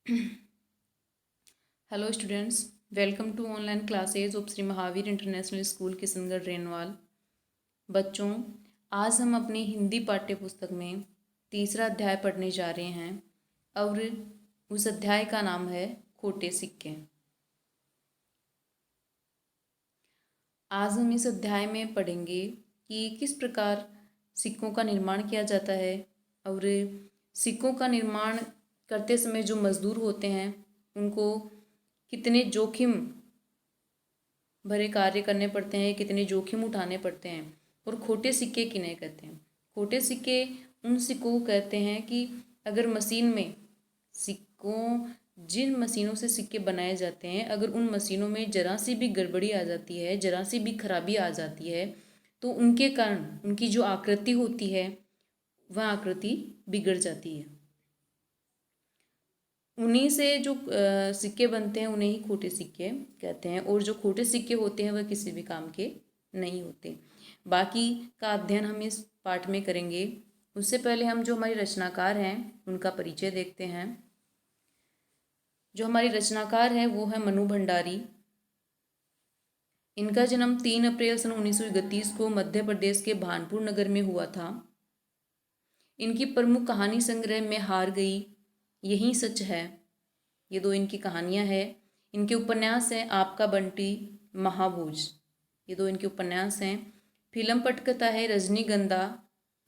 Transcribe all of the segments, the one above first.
Hello students, welcome to online classes of Shri Mahavir International School Kishangarh Renwal. बच्चों, आज हम अपनी हिंदी पाठ्य पुस्तक में तीसरा अध्याय पढ़ने जा रहे हैं और उस अध्याय का नाम है खोटे सिक्के। आज हम इस अध्याय में पढ़ेंगे कि किस प्रकार सिक्कों का निर्माण किया जाता है और सिक्कों का निर्माण करते समय जो मजदूर होते हैं उनको कितने जोखिम भरे कार्य करने पड़ते हैं, कितने जोखिम उठाने पड़ते हैं। और खोटे सिक्के किन्हें कहते हैं? खोटे सिक्के उन सिक्कों को कहते हैं कि अगर मशीन में जिन मशीनों से सिक्के बनाए जाते हैं, अगर उन मशीनों में जरा सी भी गड़बड़ी आ जाती है, जरा सी भी खराबी आ जाती है, तो उनके कारण उनकी जो आकृति होती है वह आकृति बिगड़ जाती है। उन्हीं से जो सिक्के बनते हैं उन्हें ही खोटे सिक्के कहते हैं। और जो खोटे सिक्के होते हैं वह किसी भी काम के नहीं होते। बाकी का अध्ययन हम इस पाठ में करेंगे। उससे पहले हम जो हमारे रचनाकार हैं उनका परिचय देखते हैं। जो हमारी रचनाकार है वो है मनु भंडारी। इनका जन्म 3 अप्रैल सन 1931 को मध्य प्रदेश के भानपुर नगर में हुआ था। इनकी प्रमुख कहानी संग्रह में हार गई, यही सच है, ये दो इनकी कहानियां हैं। इनके उपन्यास हैं आपका बंटी, महाभोज, ये दो इनके उपन्यास हैं। फिल्म पटकथा है रजनीगंधा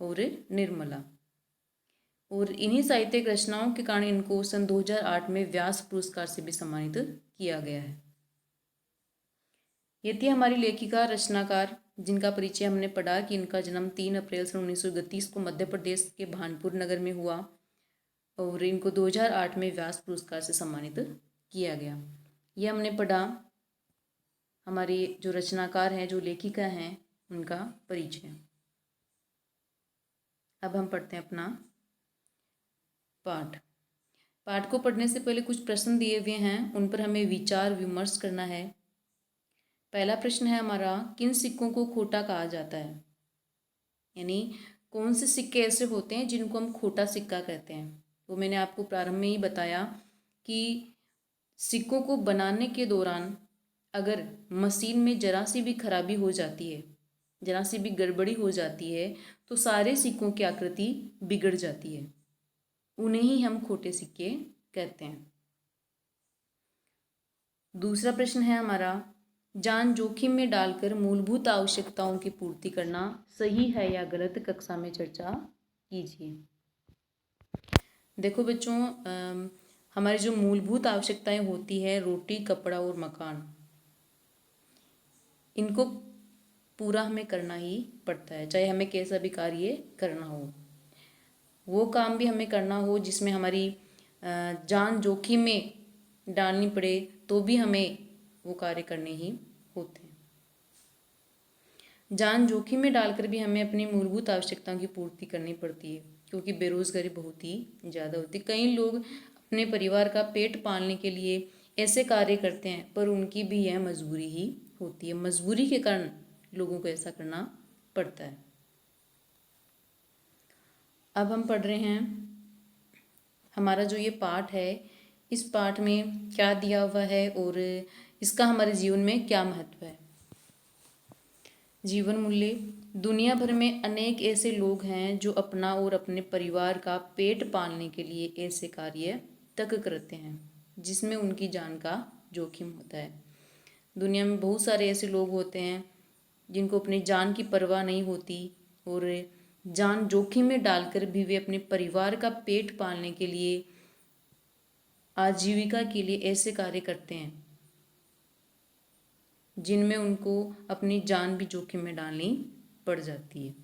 और निर्मला। और इन्हीं साहित्यिक रचनाओं के कारण इनको सन 2008 में व्यास पुरस्कार से भी सम्मानित किया गया है। ये थी हमारी लेखिका रचनाकार, जिनका परिचय हमने पढ़ा कि इनका जन्म 3 अप्रैल सन 1931 को मध्य प्रदेश के भानपुर नगर में हुआ और इनको 2008 में व्यास पुरस्कार से सम्मानित किया गया। ये हमने पढ़ा हमारी जो रचनाकार हैं, जो लेखिका हैं, उनका परिचय। अब हम पढ़ते हैं अपना पाठ को पढ़ने से पहले कुछ प्रश्न दिए हुए हैं, उन पर हमें विचार विमर्श करना है। पहला प्रश्न है हमारा, किन सिक्कों को खोटा कहा जाता है? यानी कौन से सिक्के ऐसे होते हैं जिनको हम खोटा सिक्का कहते हैं? तो मैंने आपको प्रारंभ में ही बताया कि सिक्कों को बनाने के दौरान अगर मशीन में जरा सी भी खराबी हो जाती है, जरा सी भी गड़बड़ी हो जाती है, तो सारे सिक्कों की आकृति बिगड़ जाती है। उन्हें ही हम खोटे सिक्के कहते हैं। दूसरा प्रश्न है हमारा, जान जोखिम में डालकर मूलभूत आवश्यकताओं की पूर्ति करना सही है या गलत? कक्षा में चर्चा कीजिए। देखो बच्चों, हमारी जो मूलभूत आवश्यकताएं होती है, रोटी, कपड़ा और मकान, इनको पूरा हमें करना ही पड़ता है, चाहे हमें कैसा भी कार्य करना हो। वो काम भी हमें करना हो जिसमें हमारी जान जोखिम में डालनी पड़े, तो भी हमें वो कार्य करने ही होते हैं। जान जोखिम में डालकर भी हमें अपनी मूलभूत आवश्यकताओं की पूर्ति करनी पड़ती है, क्योंकि बेरोजगारी बहुत ही ज़्यादा होती है। कई लोग अपने परिवार का पेट पालने के लिए ऐसे कार्य करते हैं, पर उनकी भी यह मजबूरी ही होती है। मजबूरी के कारण लोगों को ऐसा करना पड़ता है। अब हम पढ़ रहे हैं हमारा जो ये पाठ है, इस पाठ में क्या दिया हुआ है और इसका हमारे जीवन में क्या महत्व है। जीवन मूल्य। दुनिया भर में अनेक ऐसे लोग हैं जो अपना और अपने परिवार का पेट पालने के लिए ऐसे कार्य तक करते हैं जिसमें उनकी जान का जोखिम होता है। दुनिया में बहुत सारे ऐसे लोग होते हैं जिनको अपनी जान की परवाह नहीं होती और जान जोखिम में डालकर भी वे अपने परिवार का पेट पालने के लिए, आजीविका के लिए ऐसे कार्य करते हैं जिनमें उनको अपनी जान भी जोखिम में डालनी पड़ जाती है।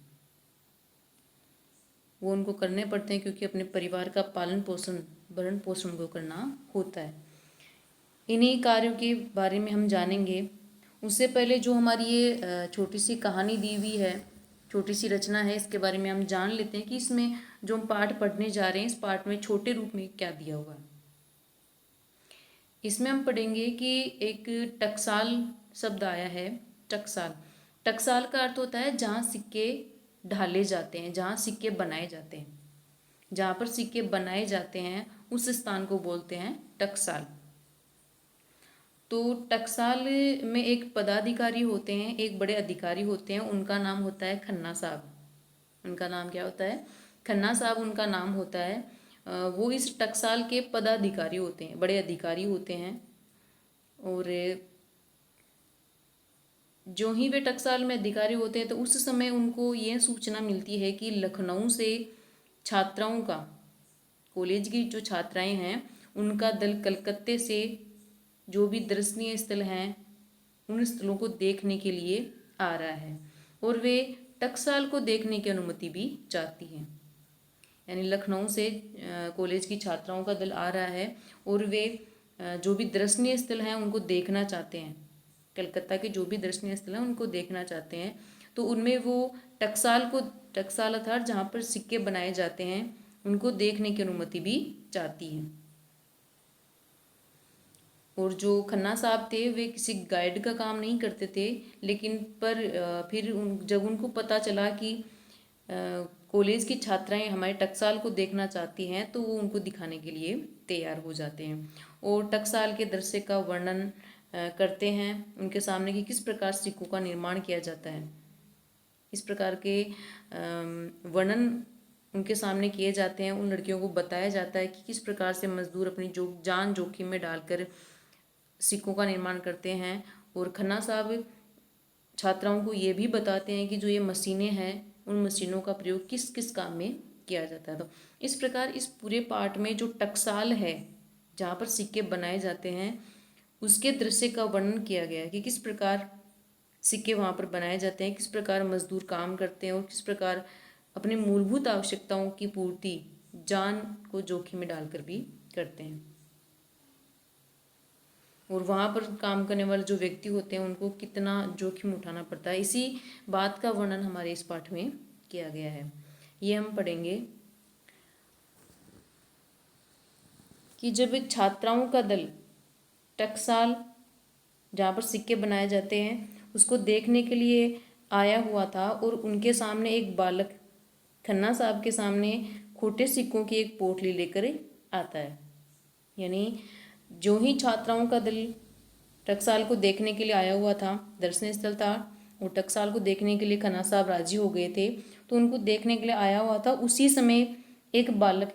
वो उनको करने पड़ते हैं क्योंकि अपने परिवार का पालन पोषण, भरण पोषण को करना होता है। इन्हीं कार्यों के बारे में हम जानेंगे। उससे पहले जो हमारी ये छोटी सी कहानी दी हुई है, छोटी सी रचना है, इसके बारे में हम जान लेते हैं कि इसमें जो हम पाठ पढ़ने जा रहे हैं, इस पाठ में छोटे रूप में क्या दिया हुआ है। इसमें हम पढ़ेंगे कि एक टकसाल शब्द आया है। टकसाल, टकसाल का अर्थ होता है जहाँ सिक्के ढाले जाते हैं, जहाँ सिक्के बनाए जाते हैं। जहाँ पर सिक्के बनाए जाते हैं उस स्थान को बोलते हैं टकसाल। तो टकसाल में एक पदाधिकारी होते हैं, एक बड़े अधिकारी होते हैं, उनका नाम होता है खन्ना साहब। उनका नाम क्या होता है? खन्ना साहब उनका नाम होता है। वो इस टकसाल के पदाधिकारी होते हैं, बड़े अधिकारी होते हैं। और जो ही वे टकसाल में अधिकारी होते हैं तो उस समय उनको ये सूचना मिलती है कि लखनऊ से छात्राओं का, कॉलेज की जो छात्राएं हैं उनका दल कलकत्ते से जो भी दर्शनीय स्थल हैं उन स्थलों को देखने के लिए आ रहा है और वे टकसाल को देखने की अनुमति भी चाहती हैं। यानी लखनऊ से कॉलेज की छात्राओं का दल आ रहा है और वे जो भी दर्शनीय स्थल हैं उनको देखना चाहते हैं, कलकत्ता के जो भी दर्शनीय स्थल हैं उनको देखना चाहते हैं। तो उनमें वो टकसाल अर्थात जहाँ पर सिक्के बनाए जाते हैं उनको देखने की अनुमति भी चाहती है। और जो खन्ना साहब थे वे किसी गाइड का काम नहीं करते थे, लेकिन फिर जब उनको पता चला कि कॉलेज की छात्राएं हमारे टकसाल को देखना चाहती हैं तो वो उनको दिखाने के लिए तैयार हो जाते हैं और टकसाल के दृश्य का वर्णन करते हैं उनके सामने कि किस प्रकार सिक्कों का निर्माण किया जाता है। इस प्रकार के वर्णन उनके सामने किए जाते हैं। उन लड़कियों को बताया जाता है कि किस प्रकार से मजदूर अपनी जान जोखिम में डालकर सिक्कों का निर्माण करते हैं। और खन्ना साहब छात्राओं को ये भी बताते हैं कि जो ये मशीनें हैं उन मशीनों का प्रयोग किस किस काम में किया जाता है। तो इस प्रकार इस पूरे पाठ में जो टकसाल है जहाँ पर सिक्के बनाए जाते हैं उसके दृश्य का वर्णन किया गया है कि किस प्रकार सिक्के वहाँ पर बनाए जाते हैं, किस प्रकार मजदूर काम करते हैं और किस प्रकार अपनी मूलभूत आवश्यकताओं की पूर्ति जान को जोखिम में डालकर भी करते हैं। और वहाँ पर काम करने वाले जो व्यक्ति होते हैं उनको कितना जोखिम उठाना पड़ता है, इसी बात का वर्णन हमारे इस पाठ में किया गया है। ये हम पढ़ेंगे कि जब छात्राओं का दल टकसाल जहाँ पर सिक्के बनाए जाते हैं उसको देखने के लिए आया हुआ था और उनके सामने एक बालक खन्ना साहब के सामने खोटे सिक्कों की एक पोटली लेकर आता है। यानी जो ही छात्राओं का दल टकसाल को देखने के लिए आया हुआ था, दर्शनीय स्थल था और टकसाल को देखने के लिए खन्ना साहब राजी हो गए थे, तो उनको देखने के लिए आया हुआ था। उसी समय एक बालक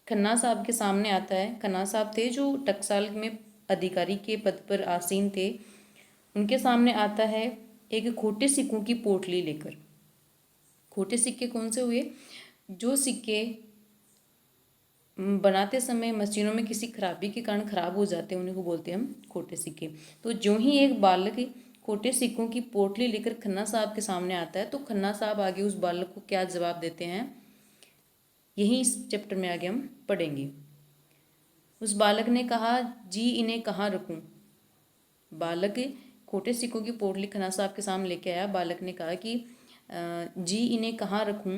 खन्ना साहब के सामने आता है। खन्ना साहब थे जो टकसाल में अधिकारी के पद पर आसीन थे। उनके सामने आता है एक खोटे सिक्कों की पोटली लेकर। खोटे सिक्के कौन से हुए? जो सिक्के बनाते समय मशीनों में किसी खराबी के कारण खराब हो जाते हैं उन्हीं को बोलते हैं हम खोटे सिक्के। तो जो ही एक बालक खोटे सिक्कों की पोटली लेकर खन्ना साहब के सामने आता है तो खन्ना साहब आगे उस बालक को क्या जवाब देते हैं यही इस चैप्टर में आगे हम पढ़ेंगे। उस बालक ने कहा, जी इन्हें कहाँ रखूं? बालक खोटे सिक्कों की पोटली खन्ना साहब के सामने लेके आया। बालक ने कहा कि जी इन्हें कहाँ रखूं?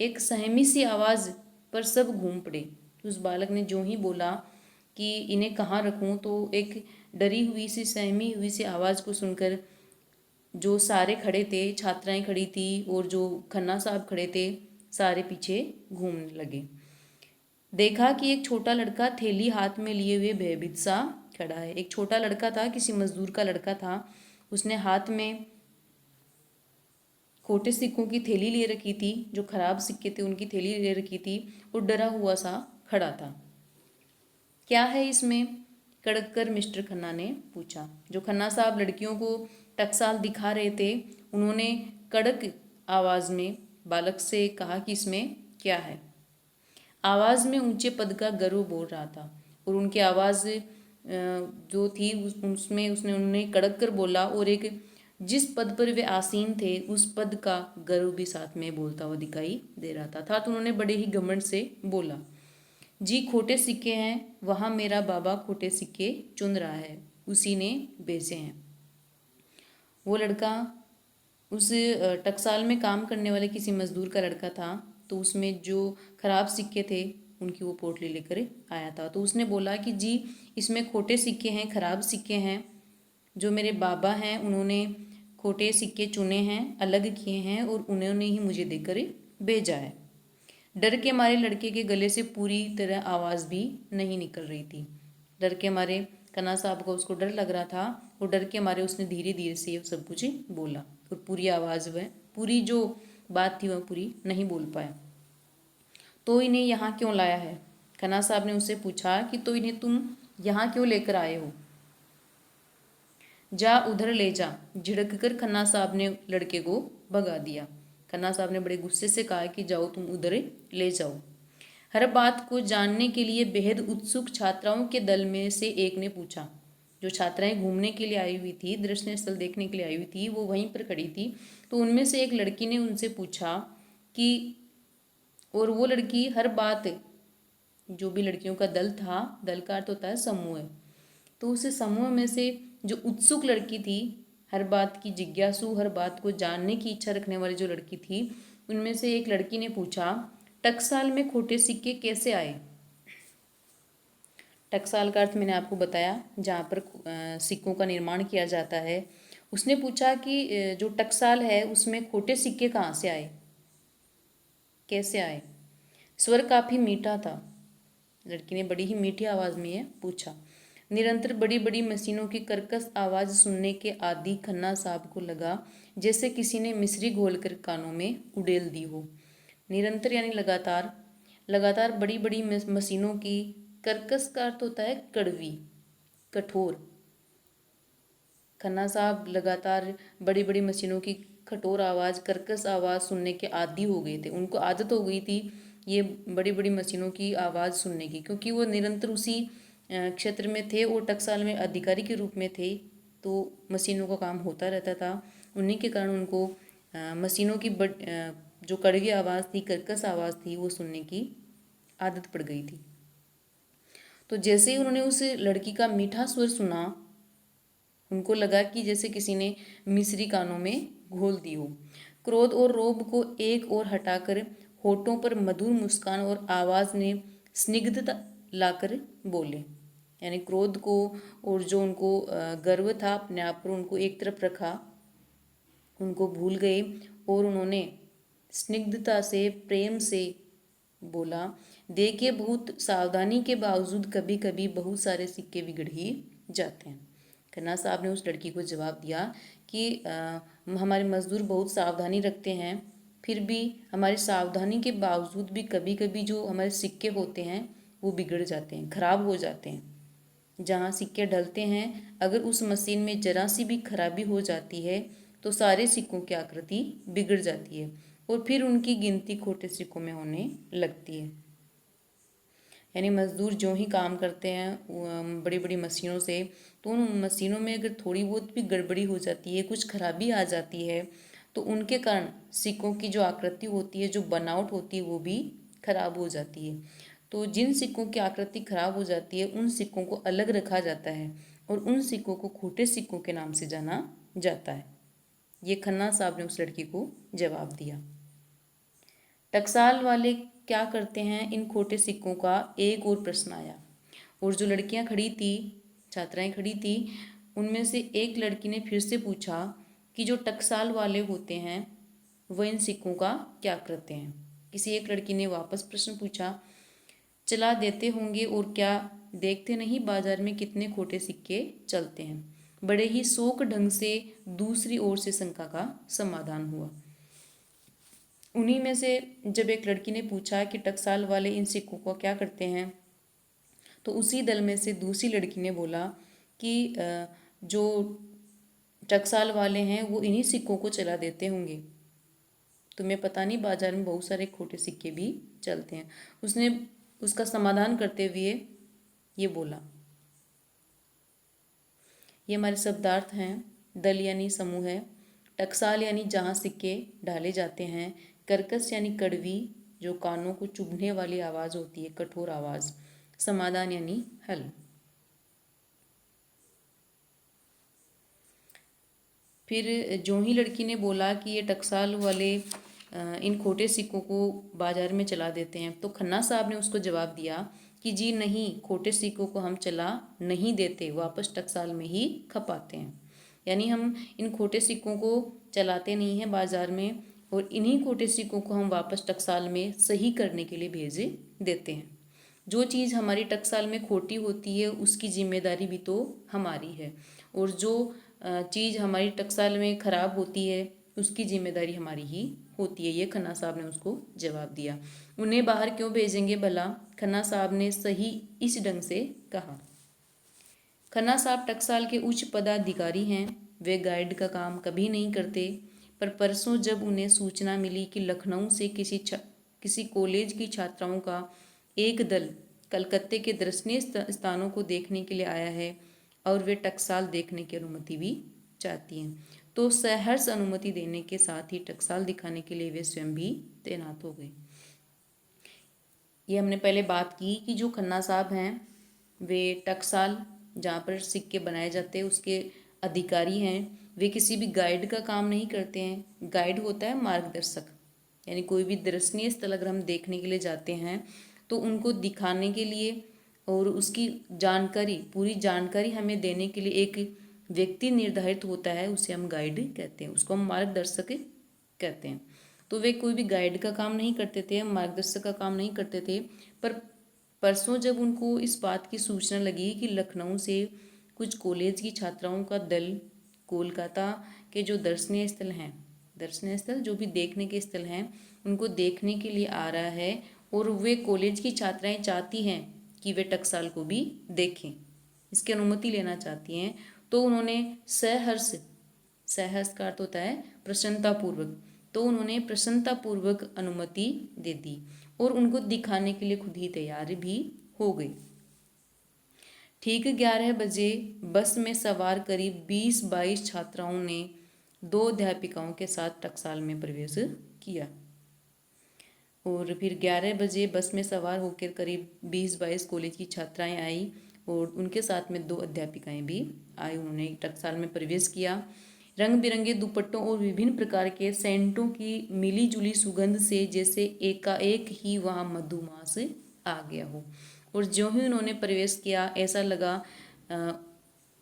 एक सहमी सी आवाज़ पर सब घूम पड़े। उस बालक ने जो ही बोला कि इन्हें कहाँ रखूं तो एक डरी हुई सी सहमी हुई सी आवाज़ को सुनकर जो सारे खड़े थे, छात्राएं खड़ी थी और जो खन्ना साहब खड़े थे, सारे पीछे घूमने लगे। देखा कि एक छोटा लड़का थैली हाथ में लिए हुए भयभीत सा खड़ा है। एक छोटा लड़का था, किसी मजदूर का लड़का था। उसने हाथ में खोटे सिक्कों की थैली ले रखी थी, जो खराब सिक्के थे उनकी थैली ले रखी थी और डरा हुआ सा खड़ा था। क्या है इसमें? कड़क कर मिस्टर खन्ना ने पूछा। जो खन्ना साहब लड़कियों को टकसाल दिखा रहे थे उन्होंने कड़क आवाज़ में बालक से कहा कि इसमें क्या है। आवाज़ में ऊंचे पद का गर्व बोल रहा था और उनकी आवाज़ जो थी उसमें उन्होंने कड़क कर बोला और एक जिस पद पर वे आसीन थे उस पद का गर्व भी साथ में बोलता हुआ दिखाई दे रहा था। तो उन्होंने बड़े ही घमंड से बोला, जी खोटे सिक्के हैं, वहाँ मेरा बाबा खोटे सिक्के चुन रहा है, उसी ने बेचे हैं। वो लड़का उस टकसाल में काम करने वाले किसी मजदूर का लड़का था। तो उसमें जो खराब सिक्के थे उनकी वो पोटली लेकर आया था। तो उसने बोला कि जी इसमें खोटे सिक्के हैं, खराब सिक्के हैं, जो मेरे बाबा हैं उन्होंने खोटे सिक्के चुने हैं, अलग किए हैं और उन्होंने ही मुझे देकर भेजा है। डर के मारे लड़के के गले से पूरी तरह आवाज़ भी नहीं निकल रही थी। डर के मारे खन्ना साहब को, उसको डर लग रहा था, वो डर के मारे उसने धीरे धीरे से ये सब कुछ बोला और पूरी आवाज़ वह पूरी जो बात थी वह पूरी नहीं बोल पाया। तो इन्हें यहाँ क्यों लाया है? खन्ना साहब ने उससे पूछा कि तो इन्हें तुम यहाँ क्यों लेकर आए हो? जा उधर ले जा, झिड़क कर खन्ना साहब ने लड़के को भगा दिया। खन्ना साहब ने बड़े गुस्से से कहा कि जाओ तुम उधर ले जाओ। हर बात को जानने के लिए बेहद उत्सुक छात्राओं के दल में से एक ने पूछा। जो छात्राएं घूमने के लिए आई हुई थी, दर्शनीय स्थल देखने के लिए आई हुई थी, वो वहीं पर खड़ी थी। तो उनमें से एक लड़की ने उनसे पूछा कि, और वो लड़की हर बात, जो भी लड़कियों का दल था, दल का अर्थ होता है समूह, तो उस समूह में से जो उत्सुक लड़की थी, हर बात की जिज्ञासु, हर बात को जानने की इच्छा रखने वाली जो लड़की थी, उनमें से एक लड़की ने पूछा, टकसाल में खोटे सिक्के कैसे आए? टकसाल का अर्थ मैंने आपको बताया, जहाँ पर सिक्कों का निर्माण किया जाता है। उसने पूछा कि जो टकसाल है उसमें खोटे सिक्के कहाँ से आए, कैसे आए? स्वर काफ़ी मीठा था। लड़की ने बड़ी ही मीठी आवाज़ में ये पूछा। निरंतर बड़ी बड़ी मशीनों की कर्कश आवाज़ सुनने के आदि खन्ना साहब को लगा जैसे किसी ने मिश्री घोलकर कानों में उड़ेल दी हो। निरंतर यानी लगातार, लगातार बड़ी बड़ी मशीनों की, कर्कश का अर्थ होता है कड़वी, कठोर। खन्ना साहब लगातार बड़ी बड़ी मशीनों की कठोर आवाज़, कर्कश आवाज़ सुनने के आदी हो गए थे। उनको आदत हो गई थी ये बड़ी बड़ी मशीनों की आवाज़ सुनने की, क्योंकि वो निरंतर उसी क्षेत्र में थे और टकसाल में अधिकारी के रूप में थे, तो मशीनों का काम होता रहता था। उन्हीं के कारण उनको मशीनों की जो कड़वी आवाज़ थी, कर्कश आवाज़ थी, वो सुनने की आदत पड़ गई थी। तो जैसे ही उन्होंने उस लड़की का मीठा स्वर सुना, उनको लगा कि जैसे किसी ने मिश्री कानों में घोल दी हो। क्रोध और रोब को एक ओर हटाकर होठों पर मधुर मुस्कान और आवाज़ ने स्निग्धता लाकर बोले, यानी क्रोध को और जो उनको गर्व था अपने आप पर, उनको एक तरफ रखा, उनको भूल गए और उन्होंने स्निग्धता से, प्रेम से बोला, देखिए बहुत सावधानी के बावजूद कभी कभी बहुत सारे सिक्के बिगड़ ही जाते हैं। खन्ना साहब ने उस लड़की को जवाब दिया कि हमारे मज़दूर बहुत सावधानी रखते हैं, फिर भी हमारी सावधानी के बावजूद भी कभी कभी जो हमारे सिक्के होते हैं वो बिगड़ जाते हैं, खराब हो जाते हैं। जहाँ सिक्के ढलते हैं, अगर उस मशीन में जरा सी भी खराबी हो जाती है तो सारे सिक्कों की आकृति बिगड़ जाती है और फिर उनकी गिनती खोटे सिक्कों में होने लगती है। यानी मज़दूर जो ही काम करते हैं बड़ी बड़ी मशीनों से, तो उन मशीनों में अगर थोड़ी बहुत भी गड़बड़ी हो जाती है, कुछ खराबी आ जाती है, तो उनके कारण सिक्कों की जो आकृति होती है, जो बनावट होती है, वो भी खराब हो जाती है। तो जिन सिक्कों की आकृति खराब हो जाती है, उन सिक्कों को अलग रखा जाता है और उन सिक्कों को खोटे सिक्कों के नाम से जाना जाता है। ये खन्ना साहब ने उस लड़की को जवाब दिया। टकसाल वाले क्या करते हैं इन खोटे सिक्कों का एक और प्रश्न आया, और जो लड़कियां खड़ी थी, छात्राएं खड़ी थी, उनमें से एक लड़की ने फिर से पूछा कि जो टकसाल वाले होते हैं वह इन सिक्कों का क्या करते हैं। किसी एक लड़की ने वापस प्रश्न पूछा, चला देते होंगे और क्या, देखते नहीं बाजार में कितने खोटे सिक्के चलते हैं। बड़े ही शौक ढंग से दूसरी ओर से शंका का समाधान हुआ। उन्हीं में से जब एक लड़की ने पूछा कि टकसाल वाले इन सिक्कों को क्या करते हैं, तो उसी दल में से दूसरी लड़की ने बोला कि जो टकसाल वाले हैं वो इन्हीं सिक्कों को चला देते होंगे, तुम्हें पता नहीं बाजार में बहुत सारे खोटे सिक्के भी चलते हैं। उसने उसका समाधान करते हुए ये बोला। ये हमारे शब्दार्थ हैं। दल यानी समूह है, टकसाल यानी जहाँ सिक्के ढाले जाते हैं, कर्कश यानी कड़वी, जो कानों को चुभने वाली आवाज़ होती है, कठोर आवाज़, समाधान यानी हल। फिर जो ही लड़की ने बोला कि ये टकसाल वाले इन खोटे सिक्कों को बाजार में चला देते हैं, तो खन्ना साहब ने उसको जवाब दिया कि जी नहीं, खोटे सिक्कों को हम चला नहीं देते, वापस टकसाल में ही खपाते हैं। यानी हम इन खोटे सिक्कों को चलाते नहीं हैं बाजार में, और इन्हीं खोटे सिक्कों को हम वापस टकसाल में सही करने के लिए भेज देते हैं। जो चीज़ हमारी टकसाल में खोटी होती है उसकी जिम्मेदारी भी तो हमारी है, और जो चीज़ हमारी टकसाल में ख़राब होती है उसकी जिम्मेदारी हमारी ही होती है। ये खन्ना साहब ने उसको जवाब दिया। उन्हें बाहर क्यों भेजेंगे भला? खन्ना साहब ने सही इस ढंग से कहा। खन्ना साहब टकसाल के उच्च पदाधिकारी हैं। वे गाइड का काम कभी नहीं करते, पर परसों जब उन्हें सूचना मिली कि लखनऊ से किसी कॉलेज की छात्राओं का एक दल कलकत्ते के दर्शनीय स्थानों को देखने के लिए आया है और वे टकसाल देखने की अनुमति भी चाहती हैं, तो सहर्ष अनुमति देने के साथ ही टकसाल दिखाने के लिए वे स्वयं भी तैनात हो गए। ये हमने पहले बात की कि जो खन्ना साहब हैं वे टकसाल जहाँ पर सिक्के बनाए जाते हैं उसके अधिकारी हैं। वे किसी भी गाइड का काम नहीं करते हैं। गाइड होता है मार्गदर्शक, यानी कोई भी दर्शनीय स्थल अगर हम देखने के लिए जाते हैं तो उनको दिखाने के लिए और उसकी जानकारी, पूरी जानकारी हमें देने के लिए एक व्यक्ति निर्धारित होता है, उसे हम गाइड कहते हैं, उसको हम मार्गदर्शक कहते हैं। तो वे कोई भी गाइड का काम नहीं करते थे, मार्गदर्शक का काम नहीं करते थे। पर परसों जब उनको इस बात की सूचना लगी कि लखनऊ से कुछ कॉलेज की छात्राओं का दल कोलकाता के जो दर्शनीय स्थल हैं, दर्शनीय स्थल जो भी देखने के स्थल हैं, उनको देखने के लिए आ रहा है और वे कॉलेज की छात्राएं चाहती हैं कि वे टकसाल को भी देखें, इसकी अनुमति लेना चाहती हैं, तो उन्होंने सहर्ष, सहर्ष का अर्थ होता है प्रसन्नतापूर्वक, तो उन्होंने प्रसन्नतापूर्वक अनुमति दे दी और उनको दिखाने के लिए खुद ही तैयार भी हो गई। ठीक 11 बजे बस में सवार करीब 20-22 छात्राओं ने 2 अध्यापिकाओं के साथ टकसाल में प्रवेश किया। और फिर 11 बजे बस में सवार होकर करीब 20-22 कॉलेज की छात्राएं आई और उनके साथ में 2 अध्यापिकाएं भी आई। उन्होंने टकसाल में प्रवेश किया। रंग बिरंगे दुपट्टों और विभिन्न प्रकार के सेंटों की मिली जुली सुगंध से जैसे एकाएक ही वहाँ मधुमास आ गया हो। और ज्यों ही उन्होंने प्रवेश किया ऐसा लगा,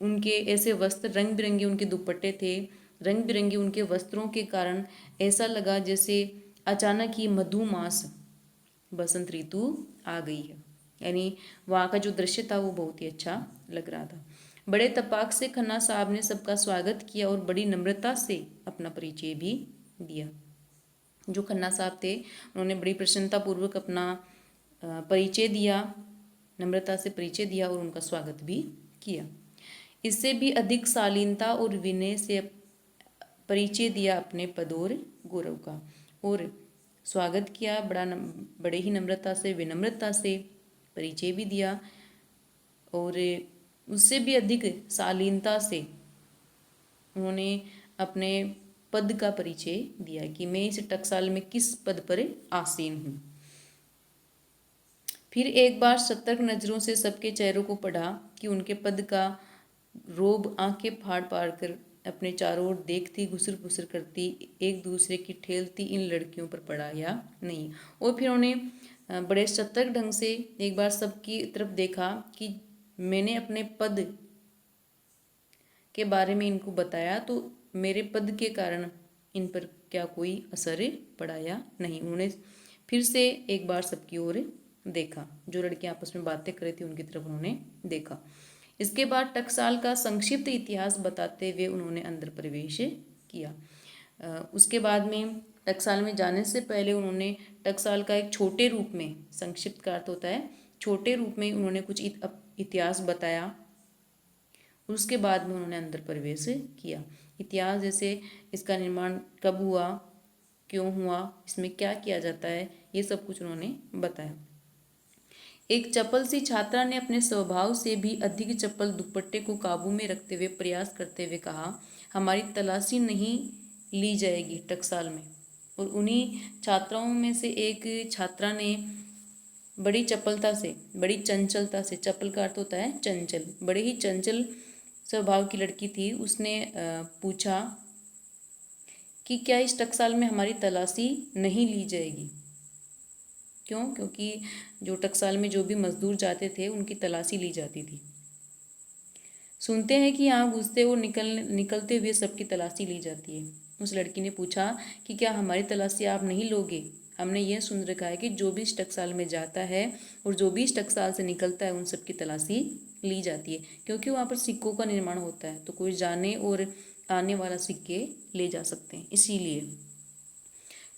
उनके ऐसे वस्त्र रंग बिरंगे उनके दुपट्टे थे, रंग बिरंगे उनके वस्त्रों के कारण ऐसा लगा जैसे अचानक ही मधुमास, बसंत ऋतु आ गई है। यानी वहाँ का जो दृश्य था वो बहुत ही अच्छा लग रहा था। बड़े तपाक से खन्ना साहब ने सबका स्वागत किया और बड़ी नम्रता से अपना परिचय भी दिया। जो खन्ना साहब थे उन्होंने बड़ी प्रसन्नतापूर्वक अपना परिचय दिया, नम्रता से परिचय दिया और उनका स्वागत भी किया। इससे भी अधिक शालीनता और विनय से परिचय दिया अपने पद और गौरव का, और स्वागत किया बड़े ही नम्रता से, विनम्रता से परिचय भी दिया, और उससे भी अधिक शालीनता से उन्होंने अपने पद का परिचय दिया कि मैं इस टकसाल में किस पद पर आसीन हूँ। फिर एक बार सतर्क नज़रों से सबके चेहरों को पढ़ा कि उनके पद का रोब आंखें फाड़ फाड़ कर अपने चारों ओर देखती, घुसर फुसर करती, एक दूसरे की ठेलती इन लड़कियों पर पड़ा या नहीं। और फिर उन्होंने बड़े सतर्क ढंग से एक बार सबकी तरफ देखा कि मैंने अपने पद के बारे में इनको बताया तो मेरे पद के कारण इन पर क्या कोई असर पड़ा या नहीं। उन्होंने फिर से एक बार सबकी ओर देखा, जो लड़कियां आपस में बातें कर रही थी उनकी तरफ उन्होंने देखा। इसके बाद टकसाल का संक्षिप्त इतिहास बताते हुए उन्होंने अंदर प्रवेश किया। उसके बाद में टकसाल में जाने से पहले उन्होंने टकसाल का एक छोटे रूप में, संक्षिप्त का अर्थ होता है छोटे रूप में, उन्होंने कुछ इतिहास बताया। उसके बाद में उन्होंने अंदर प्रवेश किया। इतिहास जैसे इसका निर्माण कब हुआ, क्यों हुआ, इसमें क्या किया जाता है, ये सब कुछ उन्होंने बताया। एक चपल सी छात्रा ने अपने स्वभाव से भी अधिक चपल दुपट्टे को काबू में रखते हुए प्रयास करते हुए कहा, हमारी तलाशी नहीं ली जाएगी टकसाल में। और उन्हीं छात्राओं में से एक छात्रा ने बड़ी चपलता से, बड़ी चंचलता से, चपल का अर्थ होता है चंचल, बड़े ही चंचल स्वभाव की लड़की थी, उसने पूछा कि क्या इस टकसाल में हमारी तलाशी नहीं ली जाएगी। क्यों? क्योंकि जो टकसाल में जो भी मजदूर जाते थे उनकी तलाशी ली जाती थी। सुनते हैं कि यहाँ घुसते और निकलते हुए सबकी तलाशी ली जाती है। उस लड़की ने पूछा कि क्या हमारी तलाशी आप नहीं लोगे? हमने यह सुन रखा है कि जो भी इस टकसाल में जाता है और जो भी इस टकसाल से निकलता है उन सब की तलाशी ली जाती है, क्योंकि वहाँ पर सिक्कों का निर्माण होता है, तो कोई जाने और आने वाला सिक्के ले जा सकते हैं, इसीलिए।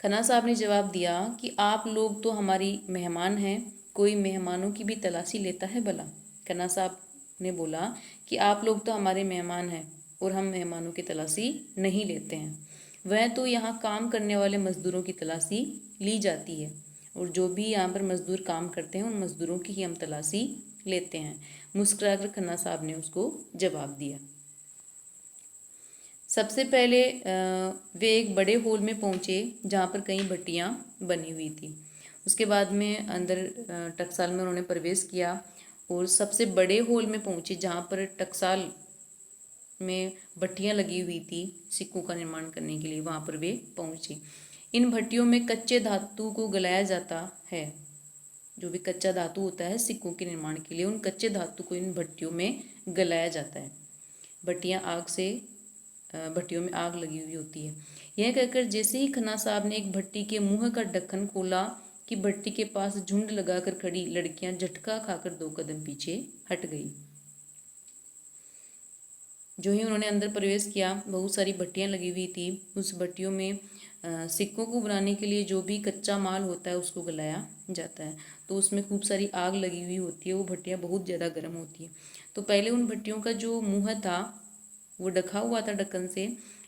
खन्ना साहब ने जवाब दिया कि आप लोग तो हमारी मेहमान हैं, कोई मेहमानों की भी तलाशी लेता है भला? खन्ना साहब ने बोला कि आप लोग तो हमारे मेहमान हैं और हम मेहमानों की तलाशी नहीं लेते हैं। वह तो यहाँ काम करने वाले मज़दूरों की तलाशी ली जाती है, और जो भी यहाँ पर मज़दूर काम करते हैं उन मज़दूरों की ही हम तलाशी लेते हैं। मुस्कुराकर खन्ना साहब ने उसको जवाब दिया। सबसे पहले वे एक बड़े हॉल में पहुँचे जहाँ पर कई भट्टियाँ बनी हुई थी। उसके बाद में अंदर टकसाल में उन्होंने प्रवेश किया और सबसे बड़े हॉल में पहुँचे जहाँ पर टकसाल में भट्टियाँ लगी हुई थी सिक्कों का निर्माण करने के लिए, वहाँ पर वे पहुँचे। इन भट्टियों में कच्चे धातु को गलाया जाता है। जो भी कच्चा धातु होता है सिक्कों के निर्माण के लिए, उन कच्चे धातु को इन भट्टियों में गलाया जाता है। भट्टियों में आग लगी हुई होती है। यह कहकर जैसे ही खन्ना साहब ने एक भट्टी के मुंह का ढक्कन खोला कि भट्टी के पास झुंड लगाकर खड़ी लड़कियां झटका खाकर 2 कदम पीछे हट गई। जो ही उन्होंने अंदर प्रवेश किया, बहुत सारी भट्टियां लगी हुई थी। उस भट्टियों में सिक्कों को बनाने के लिए जो भी कच्चा माल होता है उसको गलाया जाता है, तो उसमें खूब सारी आग लगी हुई होती है। वो भट्टियाँ बहुत ज़्यादा गर्म होती है। तो पहले उन भट्टियों का जो मुँह था वो ढका हुआ था ढक्कन से,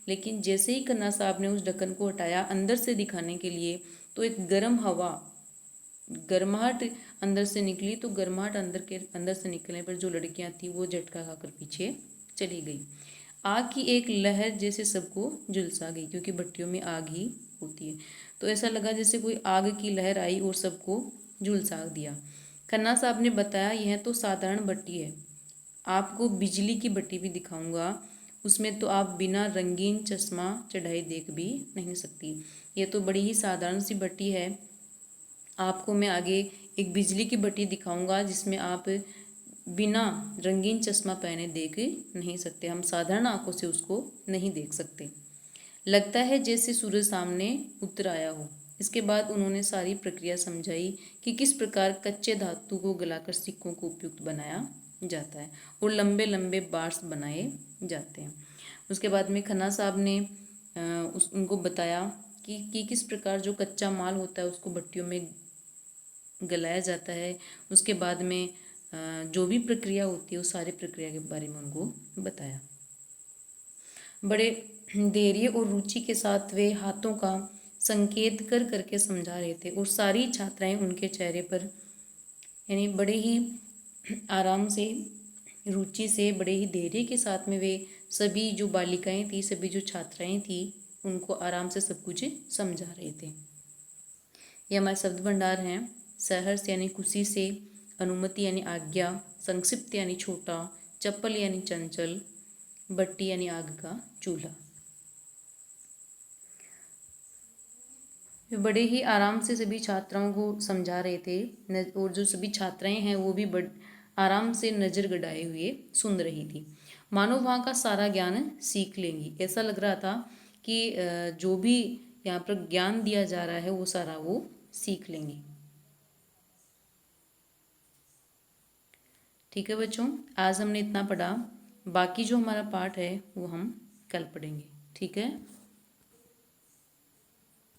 लेकिन जैसे ही खन्ना साहब ने उस ढक्कन को हटाया अंदर से दिखाने के लिए, तो एक गर्म हवा, गर्माहट अंदर से निकली। तो गर्माहट अंदर से निकलने पर जो लड़कियां थी वो झटका खाकर पीछे चली गई। आग की एक लहर जैसे सबको झुलसा गई, क्योंकि भट्टियों में आग ही होती है, तो ऐसा लगा जैसे कोई आग की लहर आई और सबको झुलसा दिया। खन्ना साहब ने बताया, यह तो साधारण भट्टी है, आपको बिजली की भट्टी भी दिखाऊंगा, उसमें तो आप बिना रंगीन चश्मा चढ़ाए देख भी नहीं सकती। ये तो बड़ी ही साधारण सी भट्टी है, आपको मैं आगे एक बिजली की भट्टी दिखाऊंगा जिसमें आप बिना रंगीन चश्मा पहने देख नहीं सकते, हम साधारण आंखों से उसको नहीं देख सकते। लगता है जैसे सूरज सामने उतर आया हो। इसके बाद उन्होंने सारी प्रक्रिया समझाई कि किस प्रकार कच्चे धातु को गलाकर सिक्कों को उपयुक्त बनाया जाता है और लंबे लंबे बार्स बनाए जाते हैं। उसके बाद में खन्ना साहब ने उनको बताया कि किस प्रकार जो कच्चा माल होता है उसको भट्टियों में गलाया जाता है। उसके बाद में जो भी प्रक्रिया होती है उस सारी प्रक्रिया के बारे में उनको बताया। बड़े धैर्य और रुचि के साथ वे हाथों का संकेत कर करके समझा रहे थे और सारी छात्राएं उनके चेहरे पर यानी बड़े ही आराम से, रुचि से, बड़े ही धैर्य के साथ में वे सभी जो बालिकाएं थी, सभी जो छात्राएं थी, उनको आराम से सब कुछ समझा रहे थे। ये हमारे शब्द भंडार हैं। सहर्ष यानी खुशी से, अनुमति यानी आज्ञा, संक्षिप्त यानी छोटा, चप्पल यानी चंचल, भट्टी यानी आग का चूल्हा। वे बड़े ही आराम से सभी छात्राओं को समझा रहे थे और जो सभी छात्राएं हैं वो भी आराम से नज़र गड़ाए हुए सुन रही थी, मानो वहाँ का सारा ज्ञान सीख लेंगी। ऐसा लग रहा था कि जो भी यहाँ पर ज्ञान दिया जा रहा है वो सारा वो सीख लेंगी। ठीक है बच्चों, आज हमने इतना पढ़ा, बाकी जो हमारा पाठ है वो हम कल पढ़ेंगे। ठीक है।